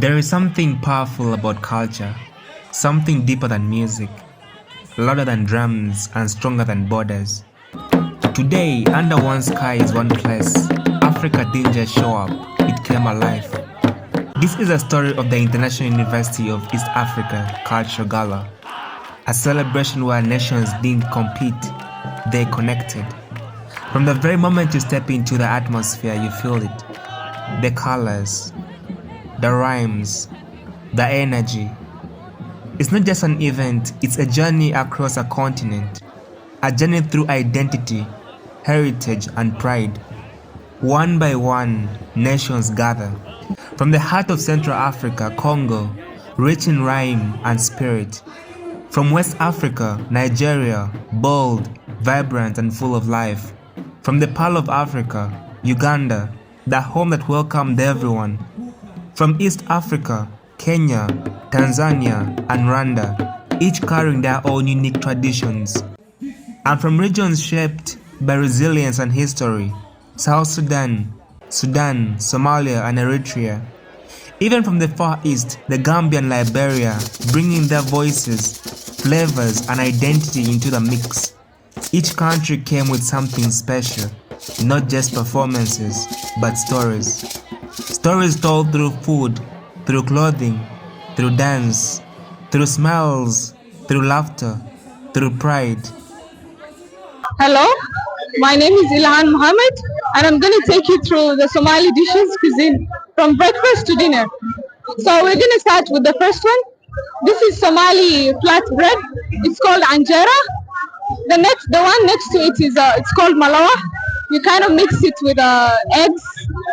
There is something powerful about culture, something deeper than music, louder than drums and stronger than borders. Today, under one sky is one place. Africa didn't just show up, it came alive. This is a story of the International University of East Africa Culture Gala, a celebration where nations didn't compete, they connected. From the very moment you step into the atmosphere, you feel it. The colors, the rhymes, the energy. It's not just an event, it's a journey across a continent. A journey through identity, heritage, and pride. One by one, nations gather. From the heart of Central Africa, Congo, rich in rhyme and spirit. From West Africa, Nigeria, bold, vibrant, and full of life. From the Pearl of Africa, Uganda, the home that welcomed everyone. From East Africa, Kenya, Tanzania, and Rwanda, each carrying their own unique traditions. And from regions shaped by resilience and history, South Sudan, Somalia, and Eritrea. Even from the Far East, the Gambia and Liberia, bringing their voices, flavors, and identity into the mix. Each country came with something special, not just performances, but stories. Stories told through food, through clothing, through dance, through smiles, through laughter, through pride. Hello, my name is Ilhan Mohammed, and I'm going to take you through the Somali dishes cuisine from breakfast to dinner. So we're going to start with the first one. This is Somali flatbread. It's called anjera. The one next to it is it's called malawa. You kind of mix it with eggs,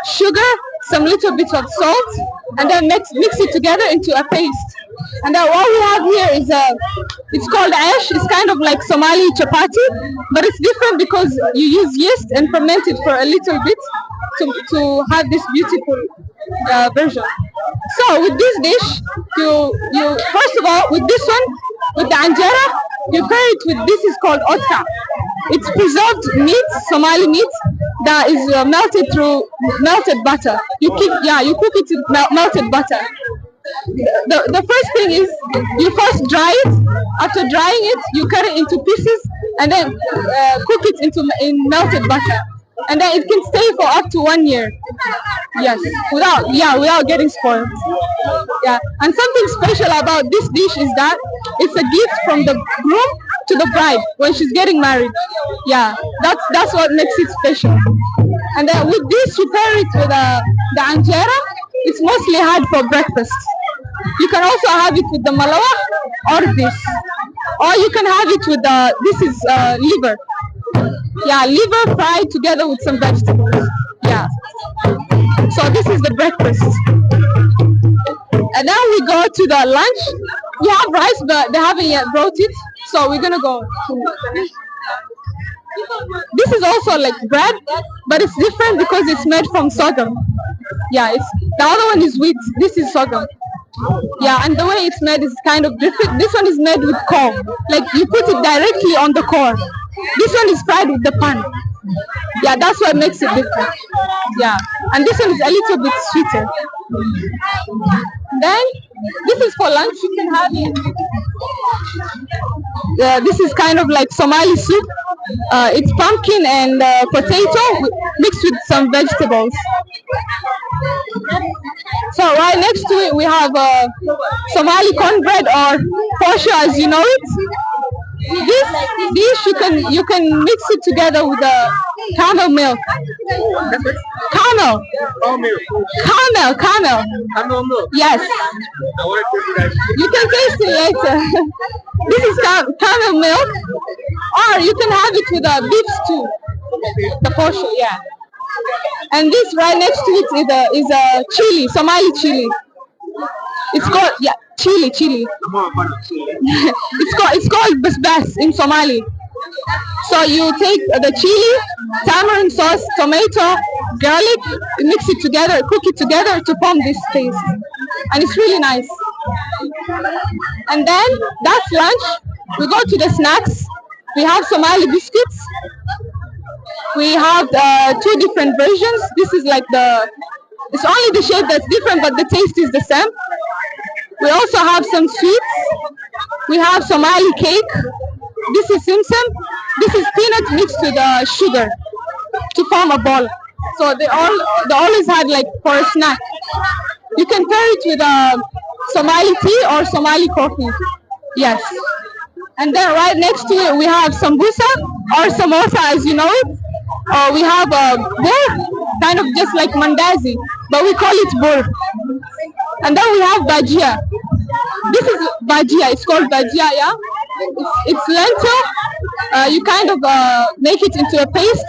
sugar, some little bit of salt, and then mix it together into a paste. And then what we have here is it's called ash. It's kind of like Somali chapati, but it's different because you use yeast and ferment it for a little bit to have this beautiful version. So with this dish, you first of all, with this one, with the anjera, you pair it with this is called otka. It's preserved meat, Somali meat, that is melted through melted butter. You cook it in melted butter. The first thing is you first dry it. After drying it, you cut it into pieces and then cook it in melted butter. And then it can stay for up to 1 year. Yes, without getting spoiled. Yeah, and something special about this dish is that it's a gift from the groom to the bride when she's getting married. Yeah, that's what makes it special. And then with this, you pair it with the anjera. It's mostly had for breakfast. You can also have it with the malawa or this, or you can have it with this is liver. Yeah, liver fried together with some vegetables. Yeah. So this is the breakfast. And now we go to the lunch. You have rice, but they haven't yet brought it. So we're gonna go. This is also like bread, but it's different because it's made from sorghum. Yeah, the other one is wheat. This is sorghum. Yeah, and the way it's made is kind of different. This one is made with core. Like you put it directly on the core. This one is fried with the pan. Yeah, that's what makes it different. Yeah, and this one is a little bit sweeter. Then this is for lunch. You can have it. This is kind of like Somali soup. It's pumpkin and potato mixed with some vegetables. So right next to it we have Somali cornbread or posho as you know it. This dish you can mix it together with camel milk. Camel. Camel milk. Yes. You can taste it later. This is camel milk, or you can have it with beef stew. The posho, yeah. And this right next to it is a chili, Somali chili. It's called chili. it's called basbas in Somali. So you take the chili, tamarind sauce, tomato, garlic, mix it together, cook it together to form this taste, and it's really nice. And then that's lunch. We go to the snacks. We have Somali biscuits. We have two different versions. This is like the It's only the shape that's different, but the taste is the same. We also have some sweets. We have Somali cake. This is simsim. This is peanut mixed with sugar to form a ball. So they always had like for a snack. You can pair it with Somali tea or Somali coffee. Yes. And then right next to it we have sambusa or samosa as you know it. We have a bur, kind of just like mandazi, but we call it bur. And then we have bajia. This is bajia. It's called bajia, yeah. It's lentil. You kind of make it into a paste.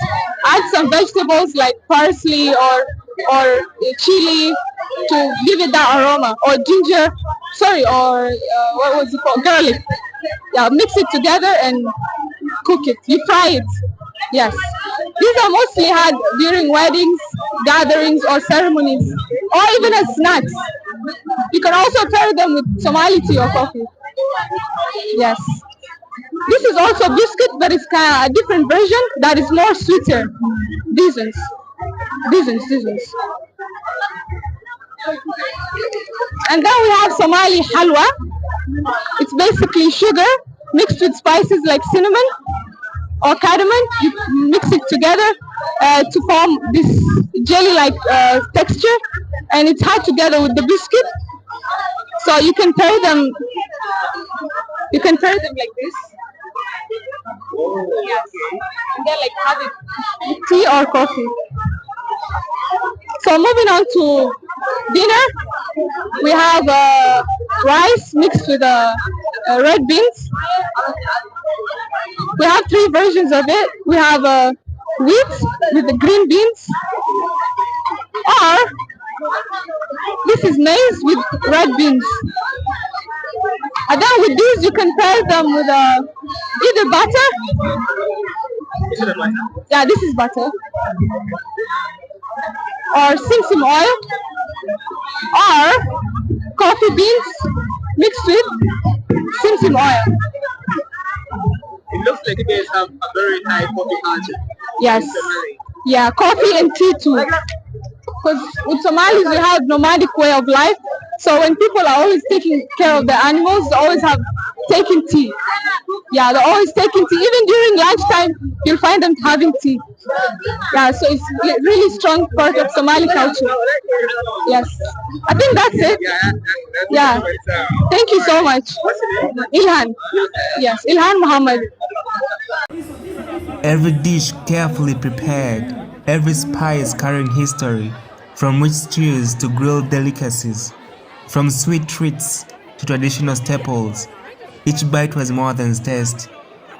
Add some vegetables like parsley or chili to give it that aroma, or ginger. Sorry, or what was it called? Garlic. Yeah, mix it together and cook it. You fry it. Yes. These are mostly had during weddings, gatherings, or ceremonies, or even as snacks. You can also pair them with Somali tea or coffee. Yes. This is also biscuit, but it's kind of a different version that is more sweeter. Bisons. Bisons. And then we have Somali halwa. It's basically sugar mixed with spices like cinnamon or cardamom. You mix it together to form this jelly-like texture, and it's hard together with the biscuit. So you can pair them. You can pair them like this. Yes. And then like have it with tea or coffee. So moving on to dinner, we have rice mixed with red beans. We have three versions of it. We have wheat with the green beans, or this is maize with red beans. And then with these, you can pair them with either butter. Yeah, this is butter. Or simsim oil, or coffee beans mixed with simsim oil. It looks like you guys have a very high coffee culture. Yes. Yeah, coffee and tea too. Because with Somalis we have nomadic way of life. So when people are always taking care of the animals, they always have taking tea. Yeah, they're always taking tea. Even during lunchtime, you'll find them having tea. Yeah, so it's really strong part of Somali culture. Yes, I think that's it. Yeah, thank you so much. Ilhan. Yes, Ilhan Muhammad. Every dish carefully prepared, every spice carrying history, from rich stews to grilled delicacies, from sweet treats to traditional staples. Each bite was more than taste,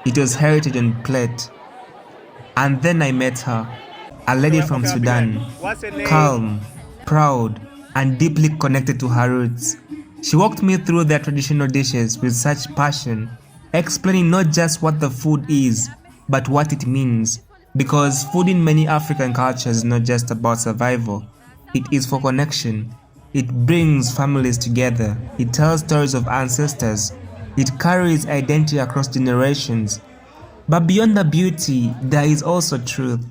it was heritage on plate. And then I met her, a lady from Sudan, calm, proud, and deeply connected to her roots. She walked me through their traditional dishes with such passion, explaining not just what the food is, but what it means. Because food in many African cultures is not just about survival, it is for connection. It brings families together, it tells stories of ancestors, it carries identity across generations. But beyond the beauty, there is also truth.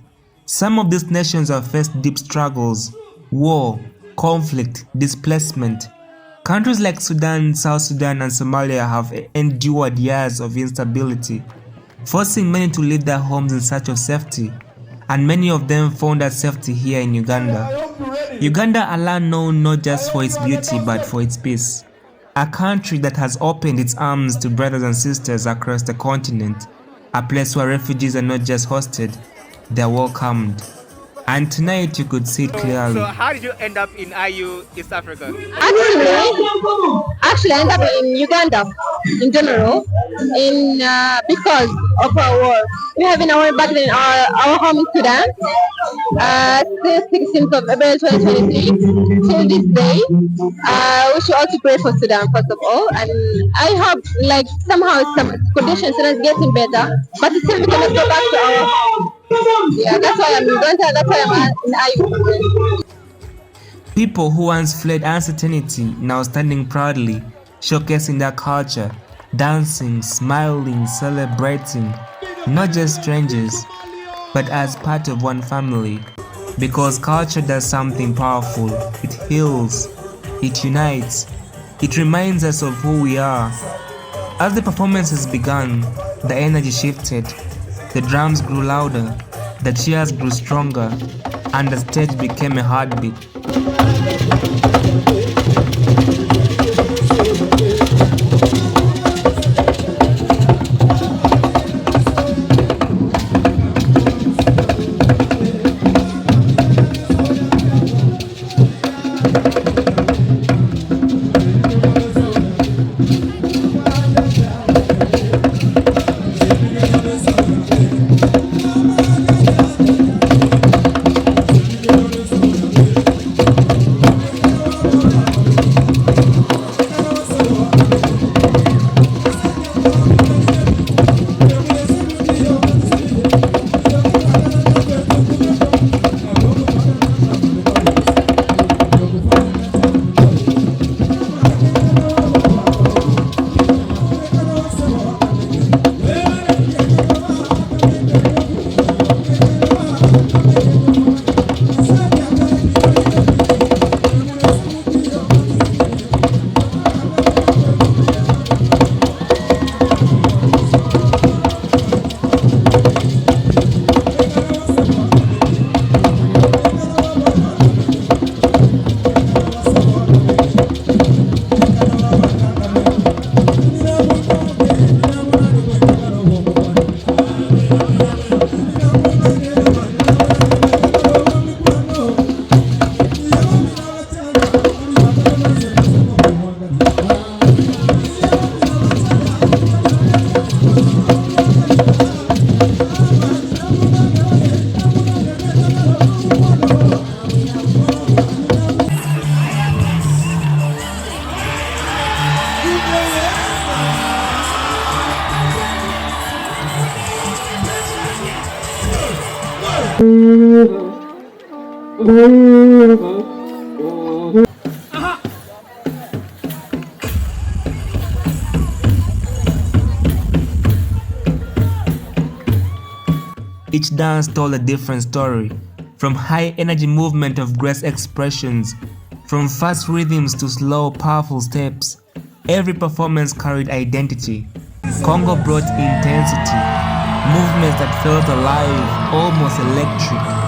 Some of these nations have faced deep struggles, war, conflict, displacement. Countries like Sudan, South Sudan, and Somalia have endured years of instability, forcing many to leave their homes in search of safety, and many of them found that safety here in Uganda. Uganda, a land known not just for its beauty but for its peace. A country that has opened its arms to brothers and sisters across the continent. A place where refugees are not just hosted, they are welcomed. And tonight you could see it clearly. So how did you end up in IU East Africa? Actually, I ended up in Uganda in general, because of our war. We have been back then our home in Sudan. Since 16th of April 2023 till this day, we should also pray for Sudan first of all, and I hope like somehow some conditions are getting better, but still we cannot go back to our home. Yeah, that's why I'm in Uganda. That's why I'm in IU. People who once fled uncertainty now standing proudly, showcasing their culture, dancing, smiling, celebrating, not just strangers, but as part of one family. Because culture does something powerful. It heals, it unites, it reminds us of who we are. As the performances began, the energy shifted. The drums grew louder, the cheers grew stronger, and the stage became a heartbeat. Each dance told a different story, from high energy movement of grace expressions, from fast rhythms to slow, powerful steps. Every performance carried identity. Congo brought intensity, movements that felt alive, almost electric.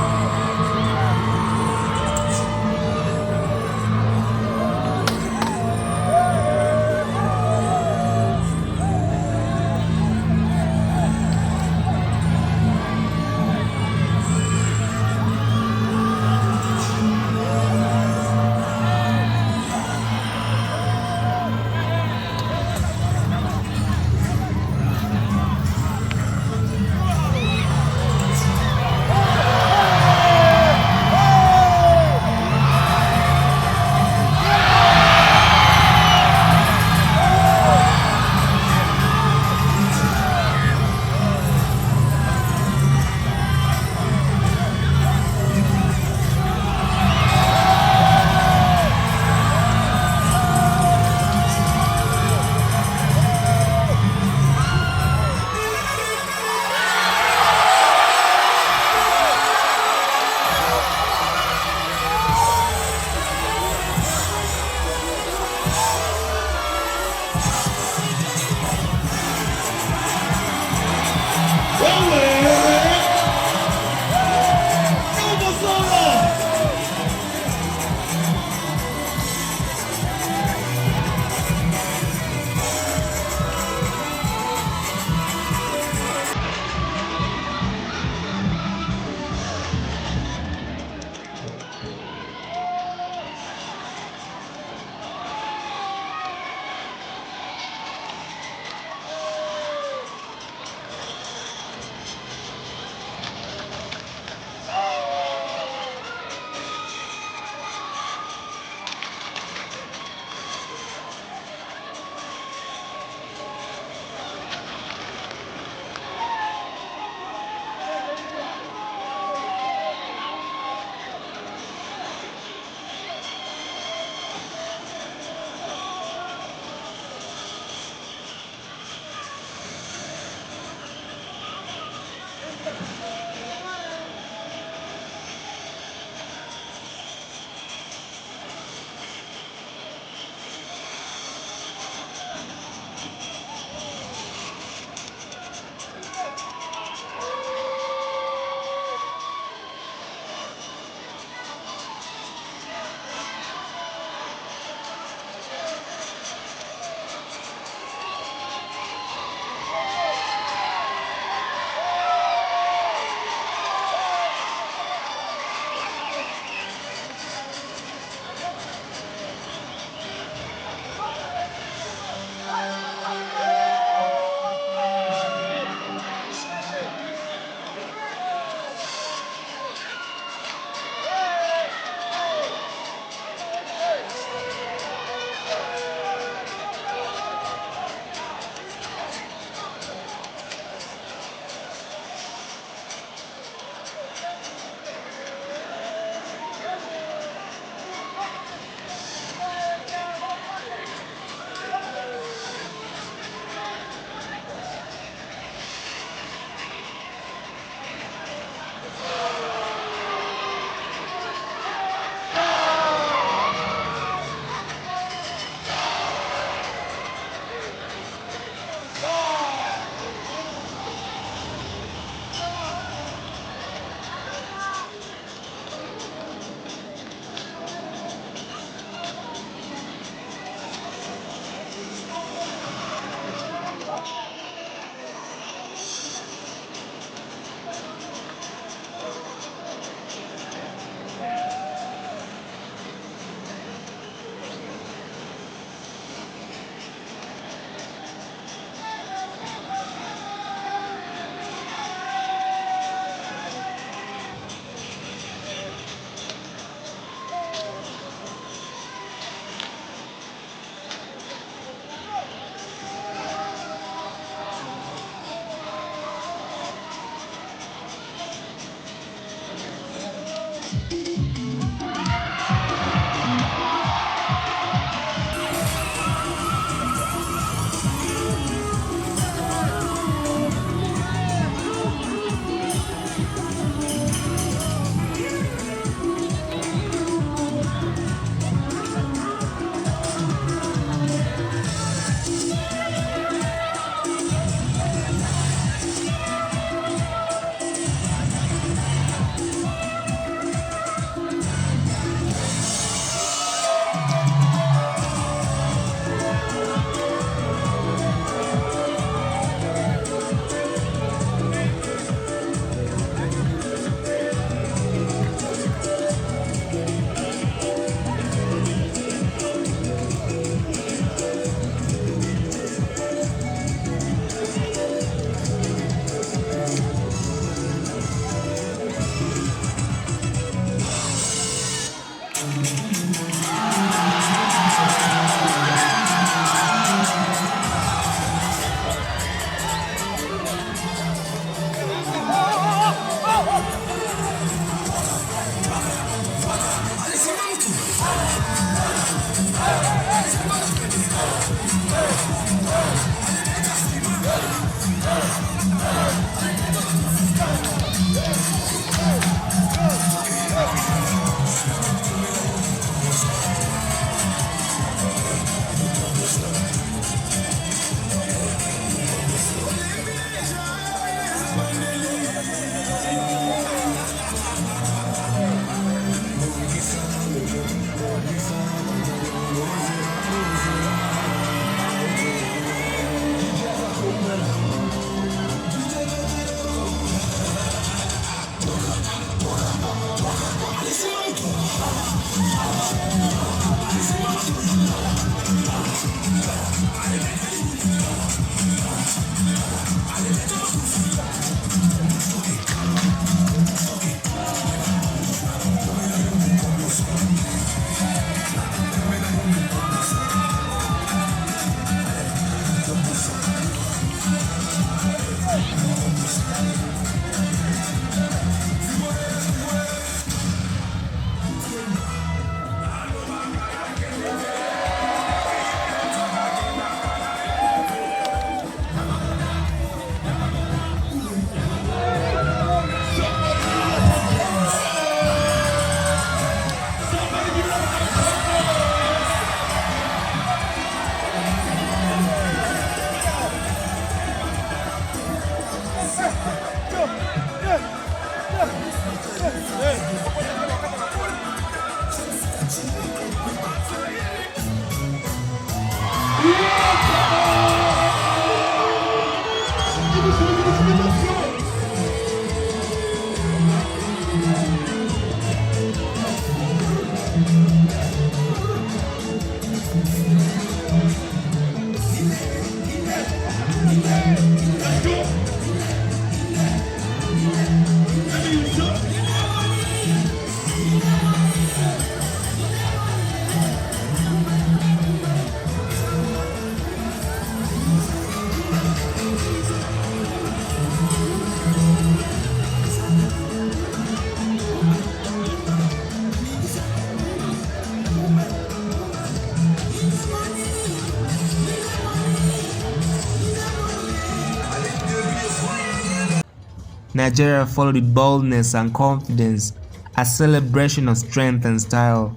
Nigeria followed with boldness and confidence, a celebration of strength and style.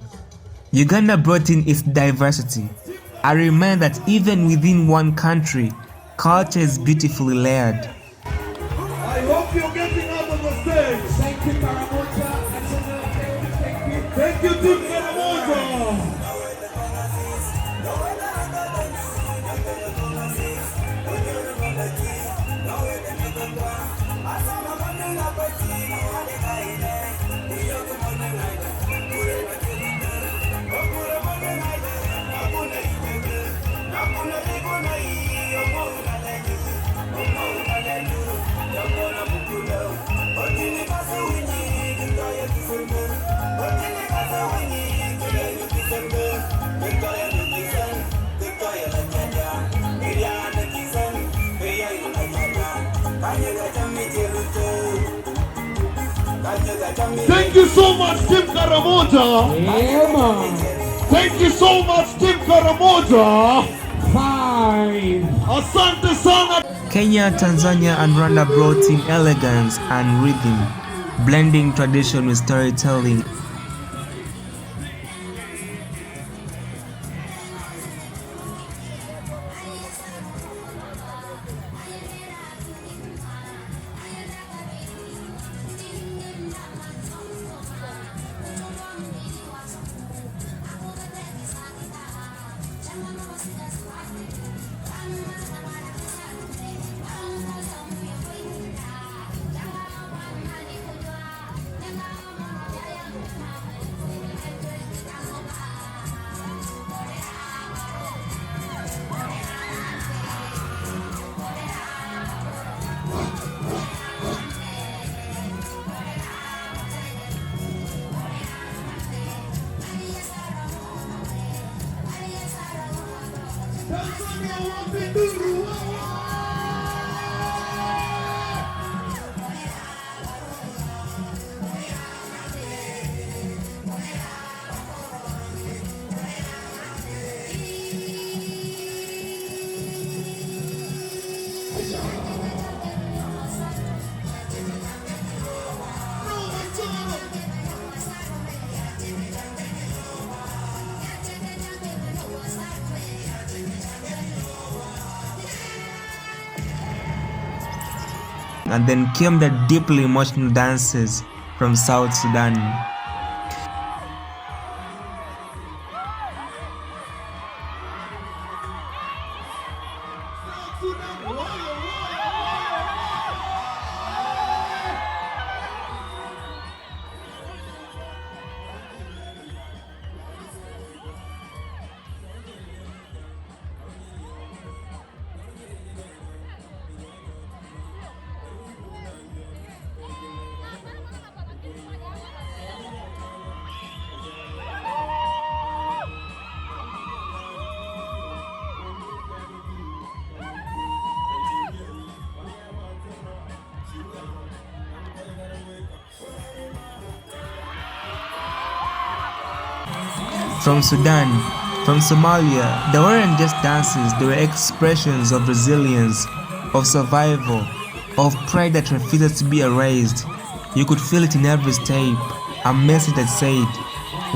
Uganda brought in its diversity, a reminder that even within one country, culture is beautifully layered. I hope you're getting out of the stage. Thank you, Karamoja. Thank you to Karamoja. Thank you so much, Team Karamoja. Yeah, man. Thank you so much, Team Karamoja. 5. Asante sana. Kenya, Tanzania, and Rwanda brought in elegance and rhythm, blending tradition with storytelling. And then came the deeply emotional dances from South Sudan. From Sudan, from Somalia, they weren't just dances, they were expressions of resilience, of survival, of pride that refused to be erased. You could feel it in every step, a message that said,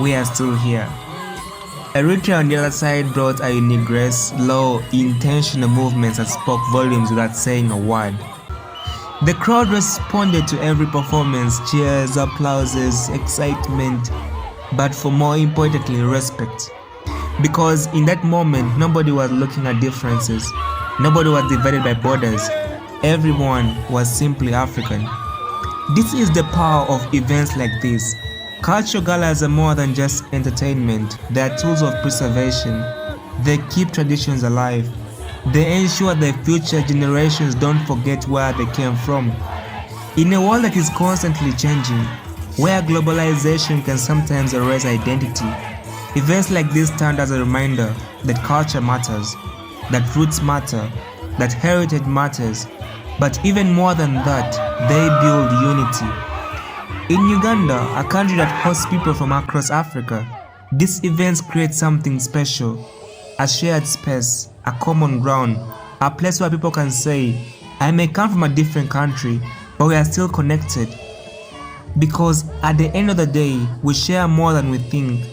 we are still here. Eritrea on the other side brought a unique grace, slow, intentional movements that spoke volumes without saying a word. The crowd responded to every performance, cheers, applauses, excitement, but for more importantly, respect. Because in that moment, nobody was looking at differences. Nobody was divided by borders. Everyone was simply African. This is the power of events like this. Cultural galas are more than just entertainment. They are tools of preservation. They keep traditions alive. They ensure that future generations don't forget where they came from. In a world that is constantly changing, where globalization can sometimes erase identity, events like this stand as a reminder that culture matters, that roots matter, that heritage matters, but even more than that, they build unity. In Uganda, a country that hosts people from across Africa, these events create something special, a shared space, a common ground, a place where people can say, I may come from a different country, but we are still connected. Because at the end of the day, we share more than we think.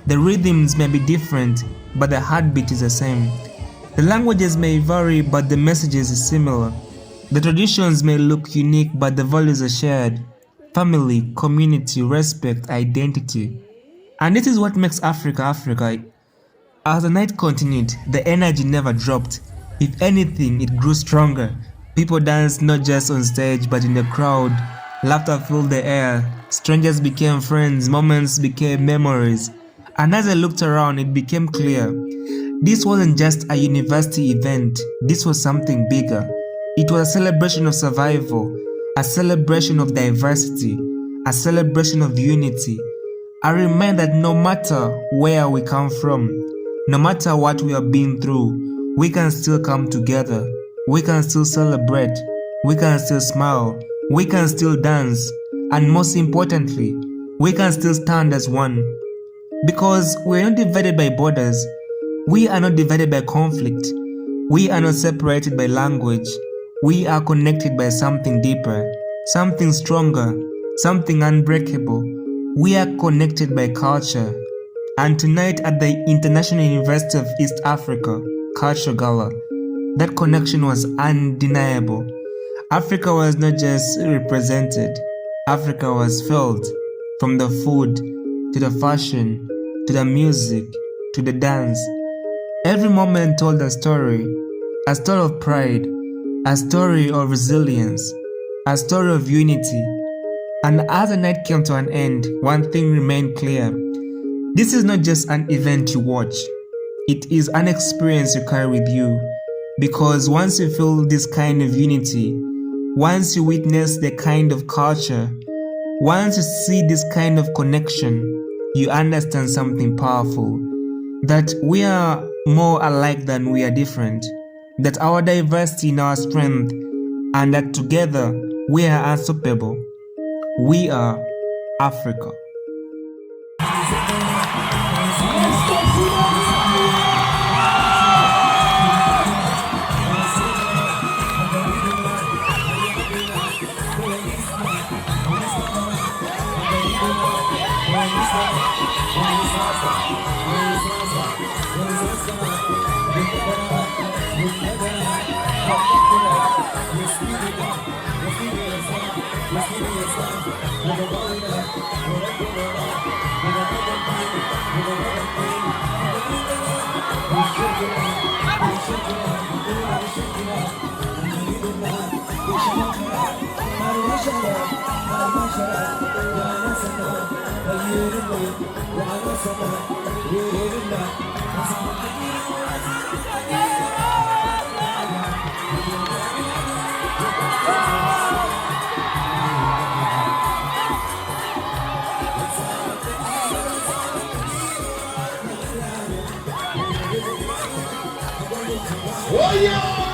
The rhythms may be different, but the heartbeat is the same. The languages may vary, but the messages is similar. The traditions may look unique, but the values are shared. Family, community, respect, identity. And this is what makes Africa Africa. As the night continued, the energy never dropped. If anything, it grew stronger. People danced not just on stage, but in the crowd. Laughter filled the air. Strangers became friends, moments became memories. And as I looked around, it became clear. This wasn't just a university event, this was something bigger. It was a celebration of survival, a celebration of diversity, a celebration of unity. A reminder that no matter where we come from, no matter what we have been through, we can still come together. We can still celebrate. We can still smile. We can still dance. And most importantly, we can still stand as one. Because we are not divided by borders. We are not divided by conflict. We are not separated by language. We are connected by something deeper, something stronger, something unbreakable. We are connected by culture. And tonight at the International University of East Africa, Culture Gala, that connection was undeniable. Africa was not just represented, Africa was felt. From the food, to the fashion, to the music, to the dance. Every moment told a story of pride, a story of resilience, a story of unity. And as the night came to an end, one thing remained clear. This is not just an event you watch. It is an experience you carry with you. Because once you feel this kind of unity, once you witness the kind of culture, once you see this kind of connection, you understand something powerful. That we are more alike than we are different. That our diversity in our strength, and that together we are unstoppable. We are Africa. Oh yeah!